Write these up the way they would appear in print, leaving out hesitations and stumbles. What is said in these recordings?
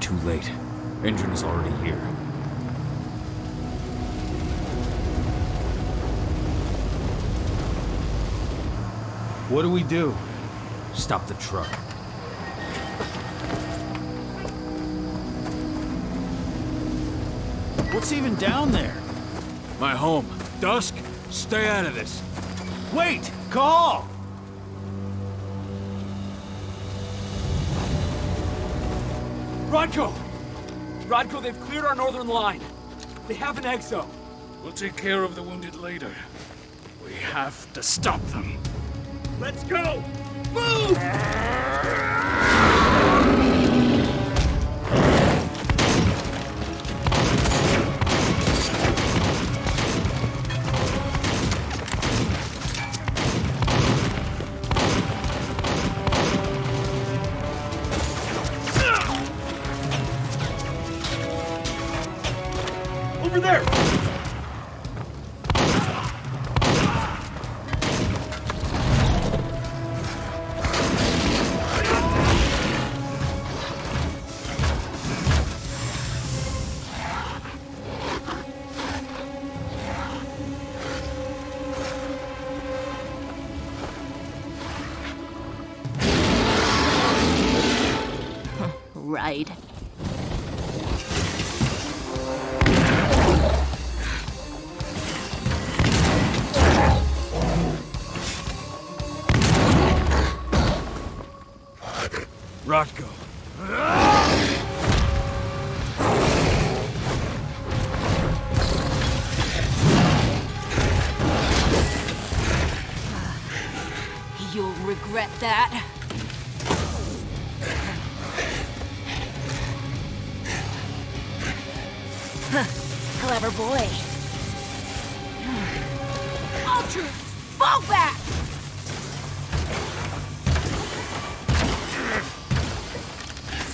too late. Endron is already here. What do we do? Stop the truck. What's even down there? My home. Dusk, stay out of this. Wait! Cahal! Rodko! Rodko, they've cleared our northern line. They have an exo. We'll take care of the wounded later. We have to stop them. Let's go! Move! Over there! Right. Rodko. You'll regret that. Clever boy. Ultra, fall back!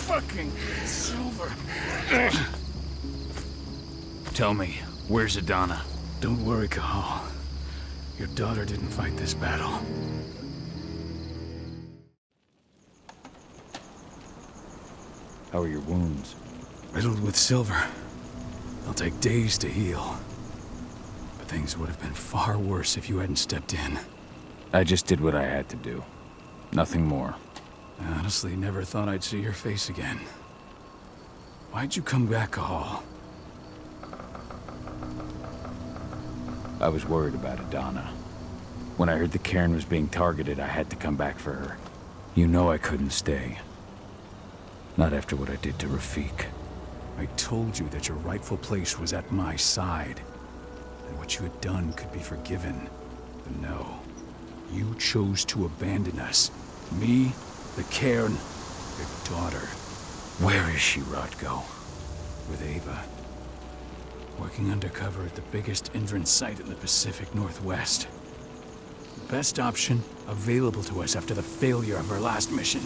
Fucking Silver. Tell me, where's Adana? Don't worry, Cahal. Your daughter didn't fight this battle. How are your wounds? Riddled with silver. They'll take days to heal. But things would have been far worse if you hadn't stepped in. I just did what I had to do. Nothing more. I honestly never thought I'd see your face again. Why'd you come back, Cahal? I was worried about Adana. When I heard the cairn was being targeted, I had to come back for her. You know I couldn't stay. Not after what I did to Rafik. I told you that your rightful place was at my side. And what you had done could be forgiven. But no. You chose to abandon us. Me, the cairn, your daughter. Where is she, Rodko? With Ava. Working undercover at the biggest Endron site in the Pacific Northwest. The best option available to us after the failure of our last mission.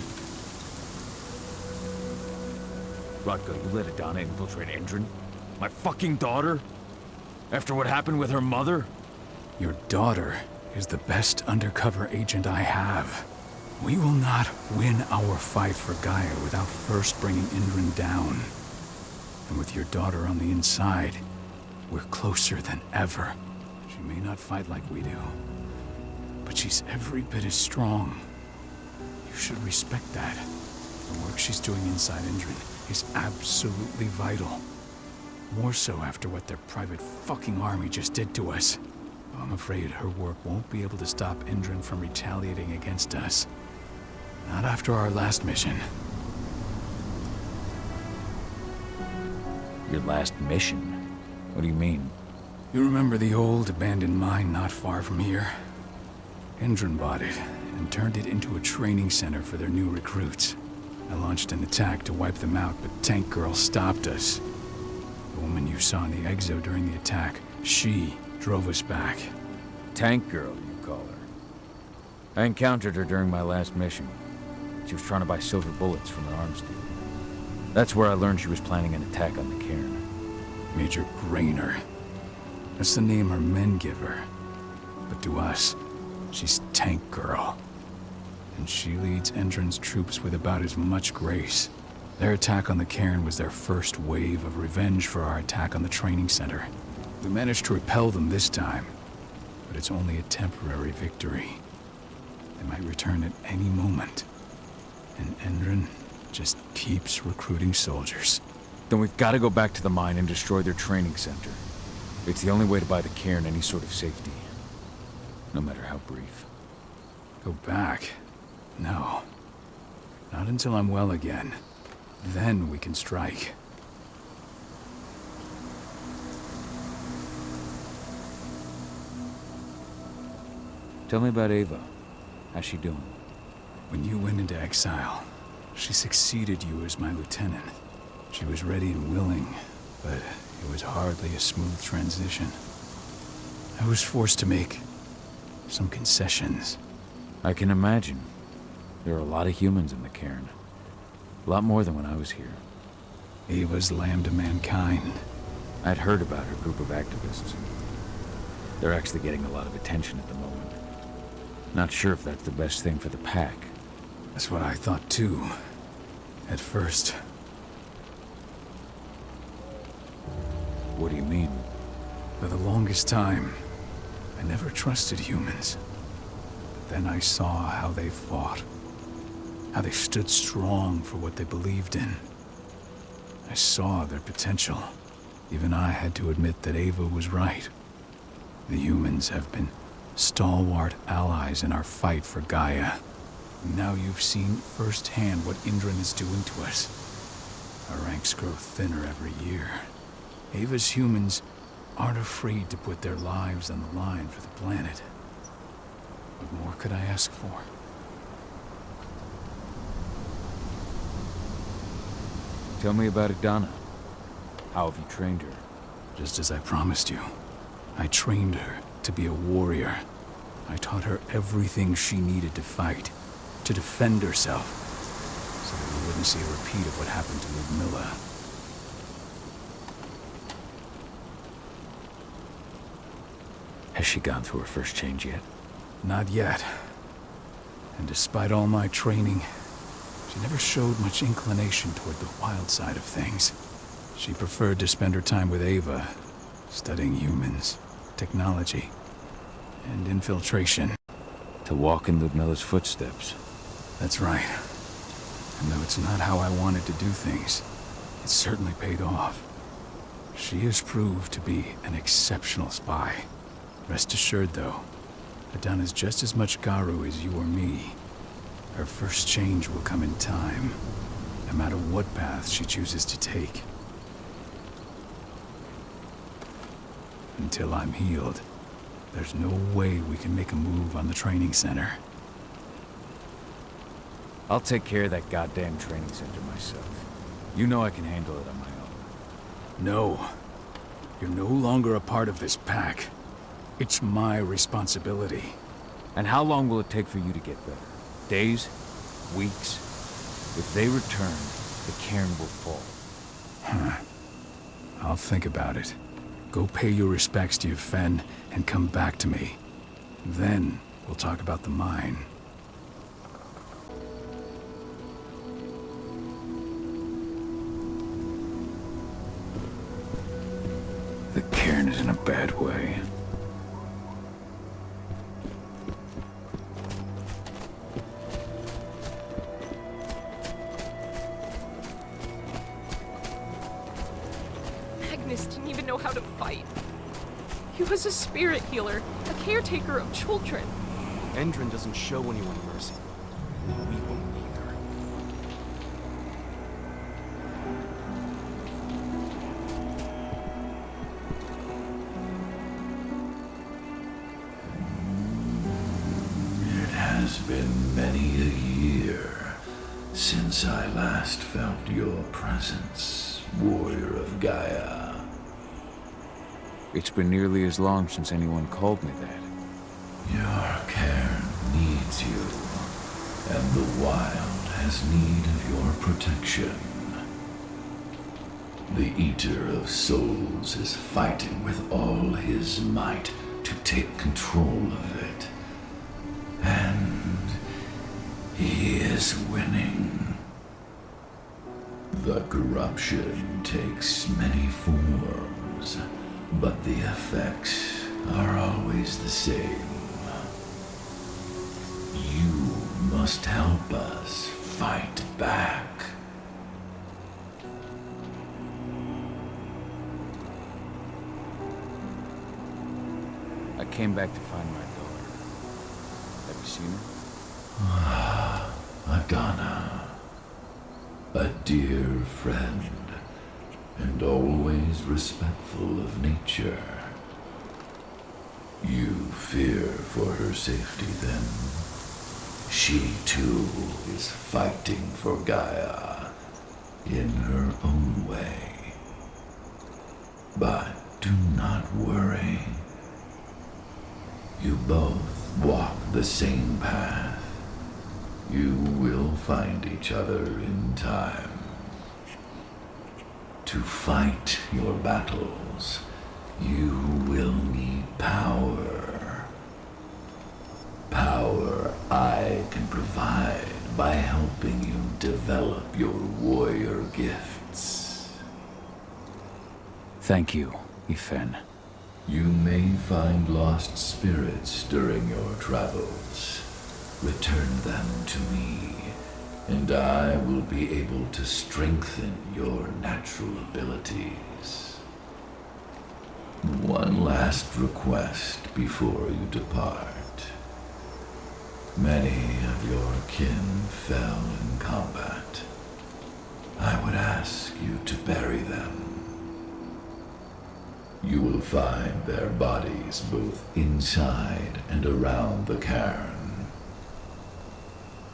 Rodko, you let Adana infiltrate Endron? My fucking daughter? After what happened with her mother? Your daughter is the best undercover agent I have. We will not win our fight for Gaia without first bringing Endron down. And with your daughter on the inside, we're closer than ever. She may not fight like we do, but she's every bit as strong. You should respect that. The work she's doing inside Endron is absolutely vital. More so after what their private fucking army just did to us. I'm afraid her work won't be able to stop Endron from retaliating against us. Not after our last mission. Your last mission? What do you mean? You remember the old abandoned mine not far from here? Endron bought it and turned it into a training center for their new recruits. I launched an attack to wipe them out, but Tank Girl stopped us. The woman you saw in the exo during the attack, she drove us back. Tank Girl, you call her. I encountered her during my last mission. She was trying to buy silver bullets from an arms dealer. That's where I learned she was planning an attack on the cairn. Major Grainer. That's the name her men give her. But to us, she's Tank Girl. And she leads Endron's troops with about as much grace. Their attack on the cairn was their first wave of revenge for our attack on the training center. We managed to repel them this time, but it's only a temporary victory. They might return at any moment. And Endron just keeps recruiting soldiers. Then we've got to go back to the mine and destroy their training center. It's the only way to buy the cairn any sort of safety. No matter how brief. Go back? No. Not until I'm well again. Then we can strike. Tell me about Ava. How's she doing? When you went into exile, she succeeded you as my lieutenant. She was ready and willing, but it was hardly a smooth transition. I was forced to make some concessions. I can imagine. There are a lot of humans in the cairn. A lot more than when I was here. Ava's lamb to mankind. I'd heard about her group of activists. They're actually getting a lot of attention at the moment. Not sure if that's the best thing for the pack. That's what I thought too. At first. What do you mean? For the longest time, I never trusted humans. But then I saw how they fought. How they stood strong for what they believed in. I saw their potential. Even I had to admit that Ava was right. The humans have been stalwart allies in our fight for Gaia. Now you've seen firsthand what Endron is doing to us. Our ranks grow thinner every year. Ava's humans aren't afraid to put their lives on the line for the planet. What more could I ask for? Tell me about Adana. How have you trained her? Just as I promised you. I trained her to be a warrior. I taught her everything she needed to fight, to defend herself, so that we wouldn't see a repeat of what happened to Ludmilla. Has she gone through her first change yet? Not yet. And despite all my training, she never showed much inclination toward the wild side of things. She preferred to spend her time with Ava, studying humans, technology, and infiltration. To walk in Ludmilla's footsteps. That's right. And though it's not how I wanted to do things, it certainly paid off. She has proved to be an exceptional spy. Rest assured, though, Adana's just as much Garu as you or me. Her first change will come in time, no matter what path she chooses to take. Until I'm healed, there's no way we can make a move on the training center. I'll take care of that goddamn training center myself. You know I can handle it on my own. No. You're no longer a part of this pack. It's my responsibility. And how long will it take for you to get better? Days? Weeks? If they return, the cairn will fall. I'll think about it. Go pay your respects to your Fen and come back to me. Then we'll talk about the mine. The cairn is in a bad way. Magnus didn't even know how to fight. He was a spirit healer, a caretaker of children. Endron doesn't show anyone mercy. We won't either. It has been many a year since I last felt your presence, warrior of Gaia. It's been nearly as long since anyone called me that. Your cairn needs you, and the wild has need of your protection. The Eater of Souls is fighting with all his might to take control of it. And he is winning. The corruption takes many forms, but the effects are always the same. You must help us fight back. I came back to find my daughter. Have you seen her? Adana, a dear friend, and always respectful of nature. You fear for her safety then? She too is fighting for Gaia in her own way. But do not worry. You both walk the same path. You will find each other in time. To fight your battles, you will need power. Power I can provide by helping you develop your warrior gifts. Thank you, Ifen. You may find lost spirits during your travels. Return them to me, and I will be able to strengthen your natural abilities. One last request before you depart. Many of your kin fell in combat. I would ask you to bury them. You will find their bodies both inside and around the cairn.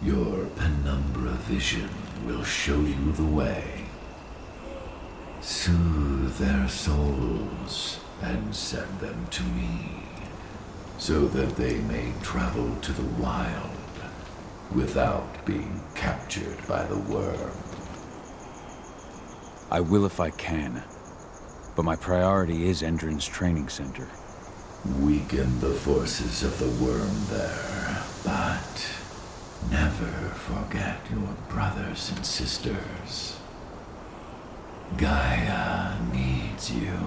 Your penumbra vision will show you the way. Soothe their souls and send them to me, so that they may travel to the wild without being captured by the worm. I will if I can. But my priority is Endron's training center. Weaken the forces of the worm there, but never forget your brothers and sisters. Gaia needs you.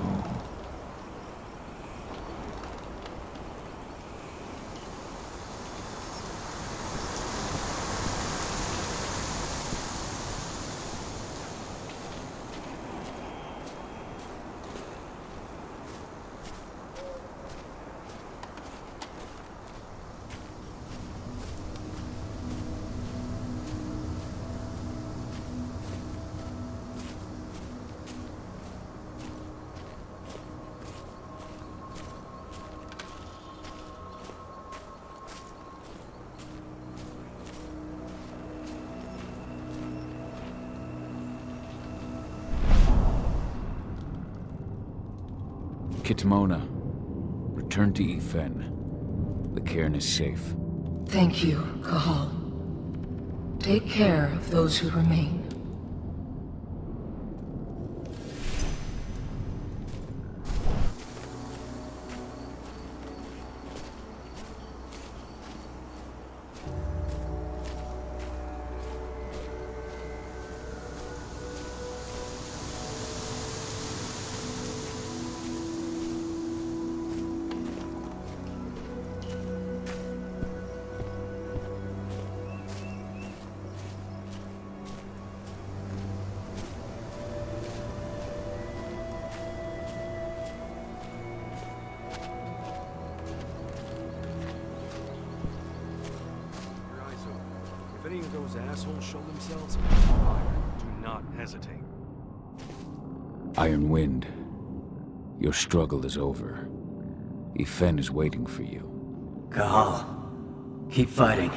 Kitmona, return to Ifen. The cairn is safe. Thank you, Cahal. Take care of those who remain. If any of those assholes show themselves, fire. Do not hesitate. Iron Wind, your struggle is over. Ifen is waiting for you. Cahal, keep fighting.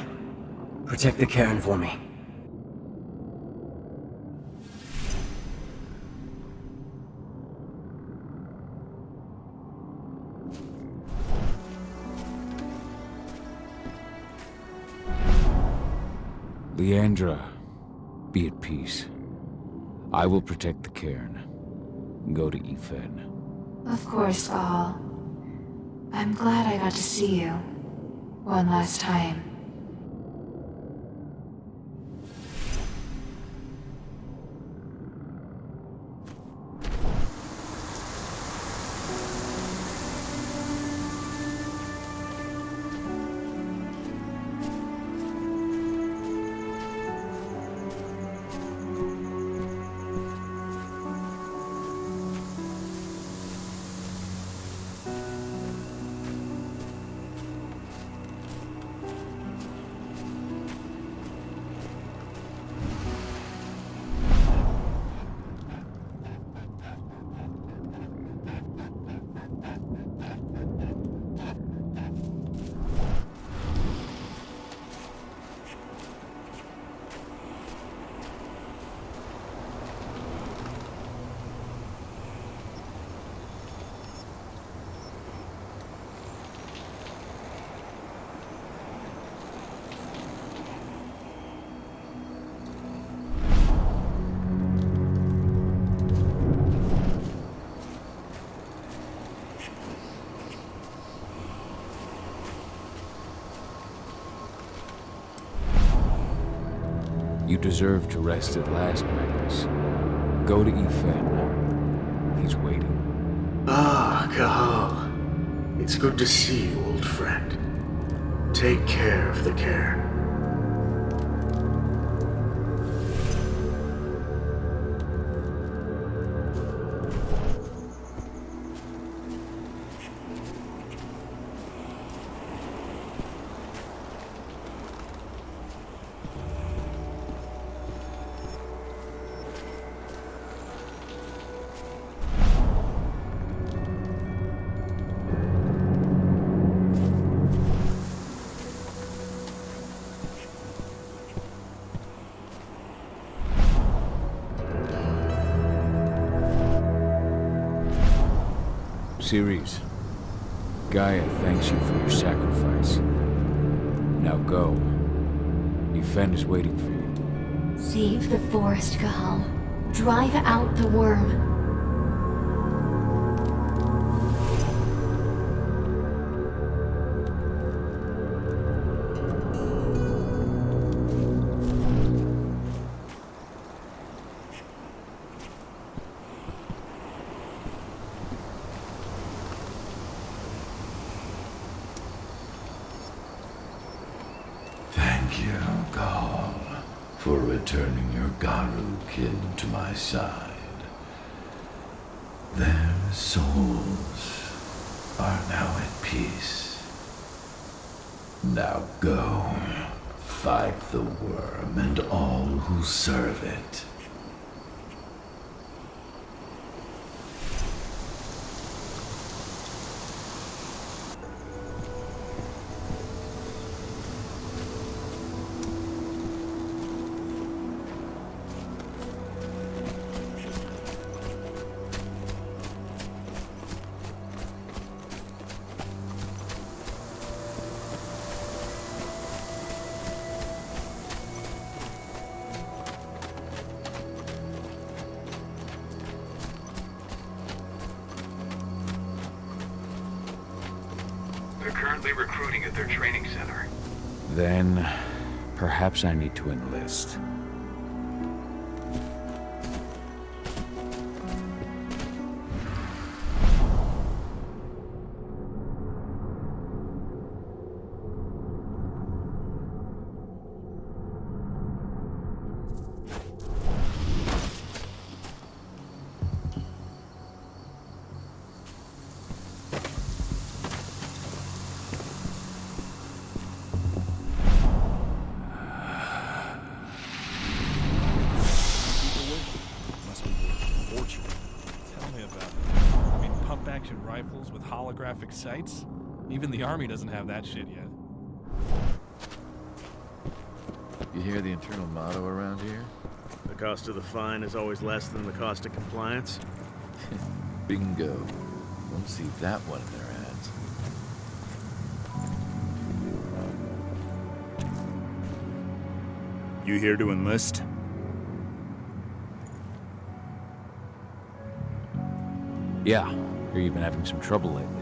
Protect the cairn for me. Leandra, be at peace. I will protect the cairn. Go to Ifen. Of course, Cahal. I'm glad I got to see you. One last time. You deserve to rest at last, Magnus. Go to Efen. He's waiting. Ah, Cahal. It's good to see you, old friend. Take care of the cairn. Ceres, Gaia thanks you for your sacrifice. Now go. Efen is waiting for you. Save the forest, Cahal. Drive out the worm. Thank you, Cahal, for returning your Garu kin to my side. Their souls are now at peace. Now go, fight the worm and all who serve it. They're currently recruiting at their training center. Then, perhaps I need to enlist. Rifles with holographic sights? Even the army doesn't have that shit yet. You hear the internal motto around here? The cost of the fine is always less than the cost of compliance. Bingo. Won't see that one in their ads. You here to enlist? Yeah. Hear you've been having some trouble lately.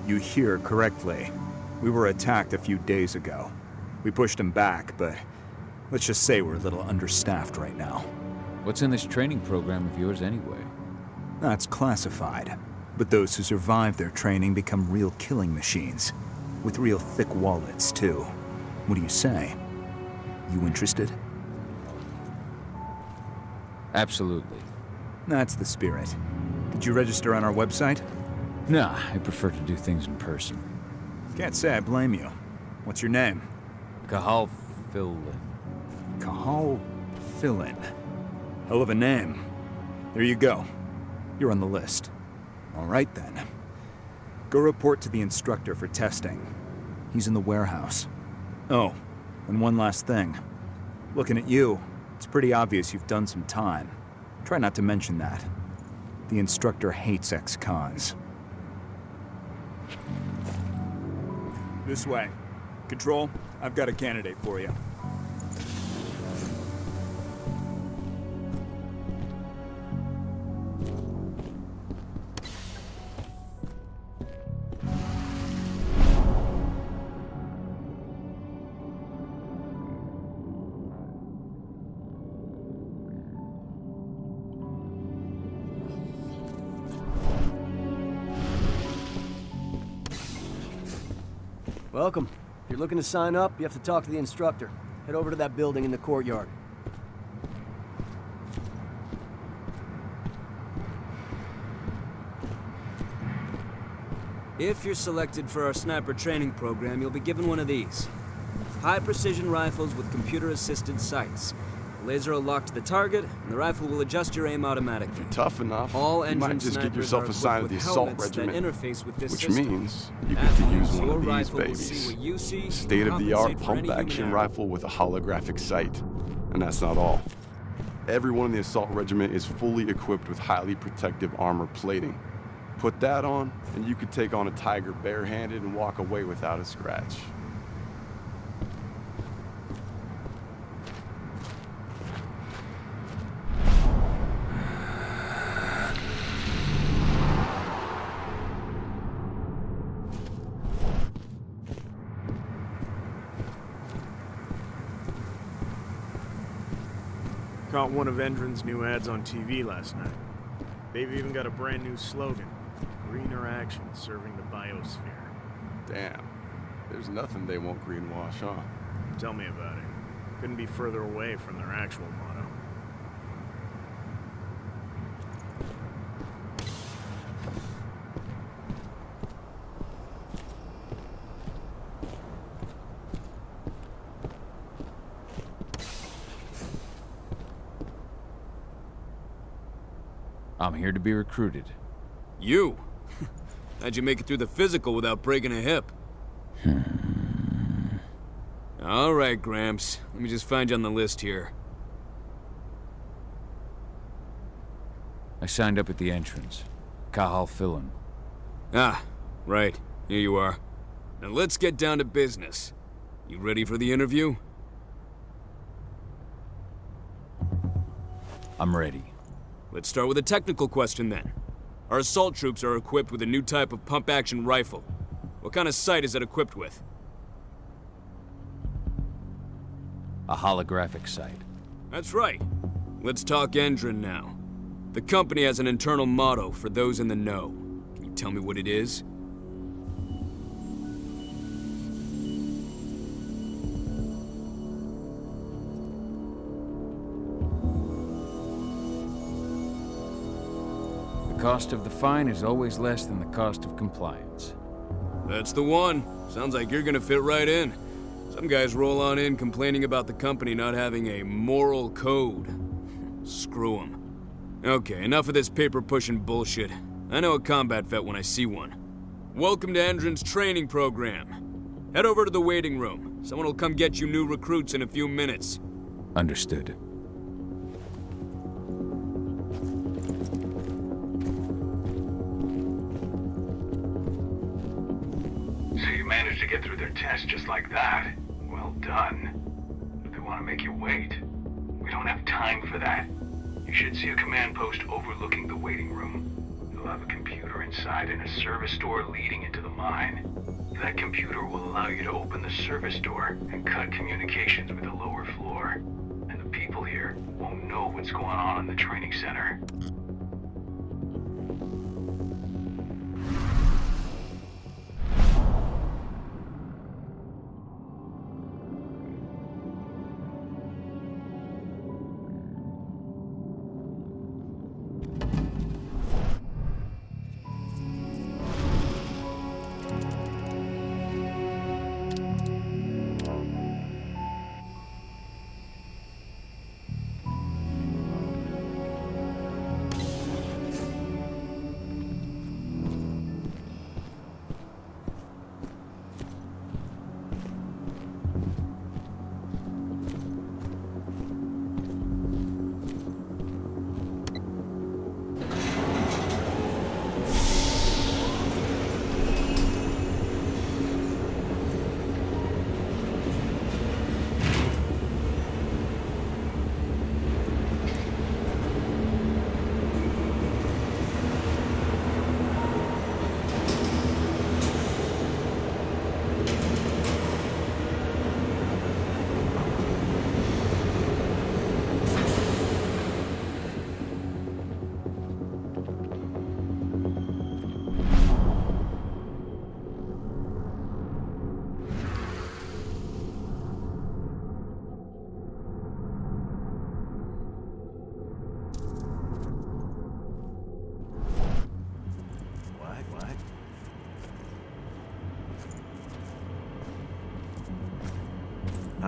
You hear correctly. We were attacked a few days ago. We pushed them back, but let's just say we're a little understaffed right now. What's in this training program of yours anyway? That's classified. But those who survive their training become real killing machines. With real thick wallets, too. What do you say? You interested? Absolutely. That's the spirit. Did you register on our website? Nah, I prefer to do things in person. Can't say I blame you. What's your name? Cahal Philin. Cahal Philin. Hell of a name. There you go. You're on the list. All right, then. Go report to the instructor for testing. He's in the warehouse. Oh, and one last thing. Looking at you, it's pretty obvious you've done some time. Try not to mention that. The instructor hates ex-cons. This way. Control, I've got a candidate for you. Welcome. If you're looking to sign up, you have to talk to the instructor. Head over to that building in the courtyard. If you're selected for our sniper training program, you'll be given one of these. High-precision rifles with computer-assisted sights. The laser will lock to the target, and the rifle will adjust your aim automatically. Tough enough, All you might Endron just get snipers yourself are assigned to equipped the with assault helmets that regiment, interface with this which system. means you That get to use means one your of these rifle will see babies. what you see, State-of-the-art compensate for any human pump-action error. rifle with a holographic sight. And that's not all. Everyone in the assault regiment is fully equipped with highly protective armor plating. Put that on, and you could take on a tiger barehanded and walk away without a scratch. Caught one of Endron's new ads on TV last night. They've even got a brand new slogan. Greener action serving the biosphere. Damn. There's nothing they won't greenwash, huh? Tell me about it. Couldn't be further away from their actual motto. I'm here to be recruited. You? How'd you make it through the physical without breaking a hip? All right, Gramps. Let me just find you on the list here. I signed up at the entrance. Cahal Fillin. Ah, right. Here you are. Now let's get down to business. You ready for the interview? I'm ready. Let's start with a technical question then. Our assault troops are equipped with a new type of pump-action rifle. What kind of sight is it equipped with? A holographic sight. That's right. Let's talk Endron now. The company has an internal motto for those in the know. Can you tell me what it is? The cost of the fine is always less than the cost of compliance. That's the one. Sounds like you're gonna fit right in. Some guys roll on in complaining about the company not having a moral code. Screw them. Okay, enough of this paper-pushing bullshit. I know a combat vet when I see one. Welcome to Endron's training program. Head over to the waiting room. Someone will come get you new recruits in a few minutes. Understood. So you managed to get through their test just like that. Well done. But they want to make you wait. We don't have time for that. You should see a command post overlooking the waiting room. You'll have a computer inside and a service door leading into the mine. That computer will allow you to open the service door and cut communications with the lower floor. And the people here won't know what's going on in the training center.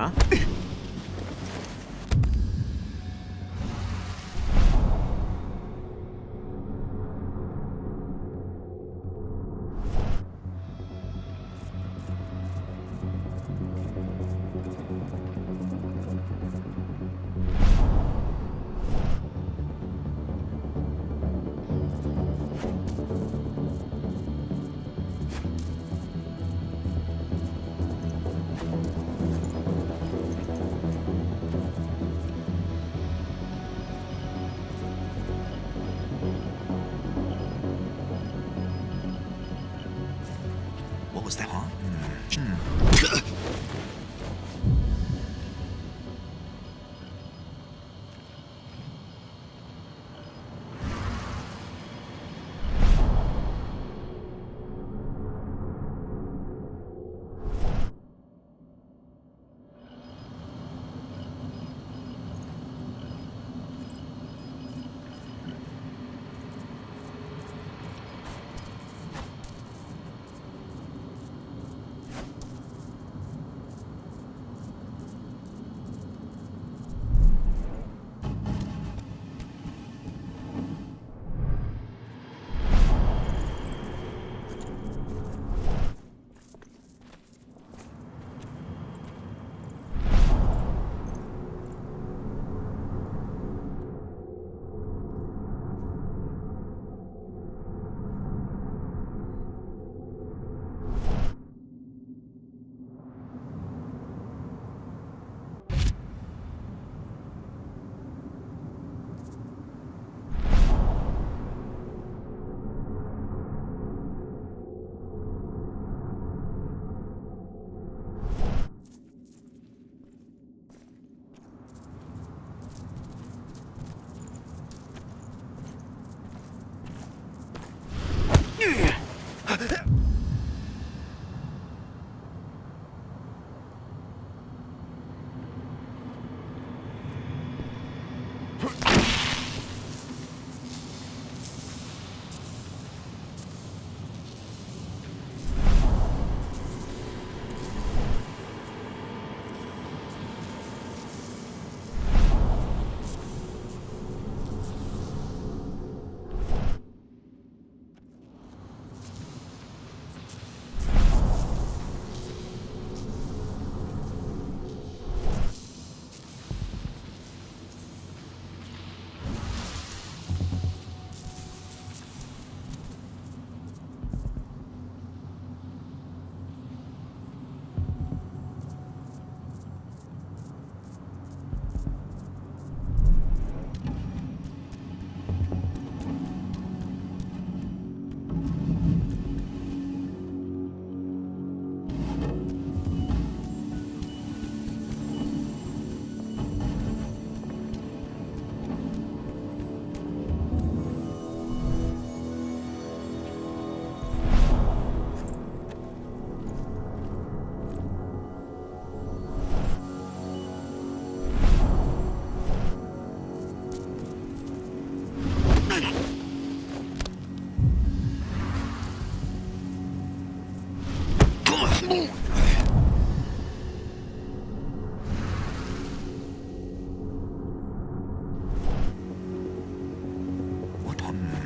huh? What was that, huh?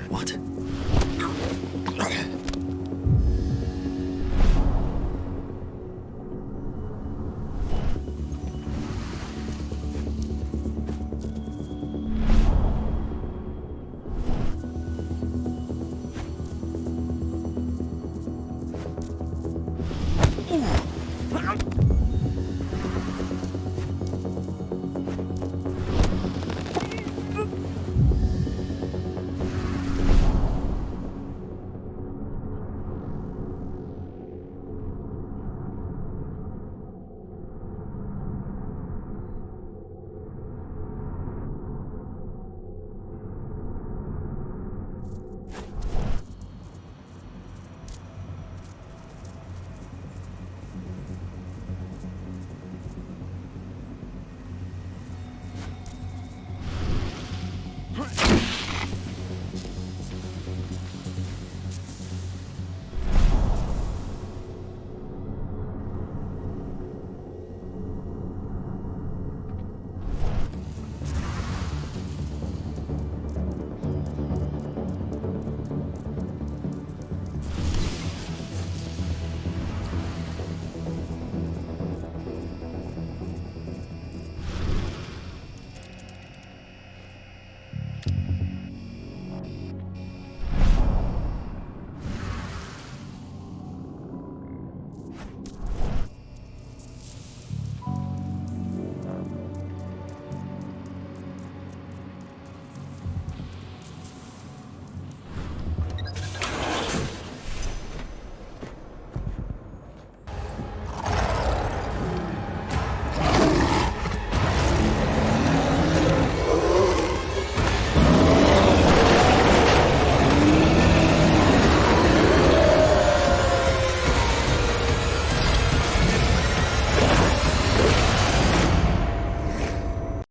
What?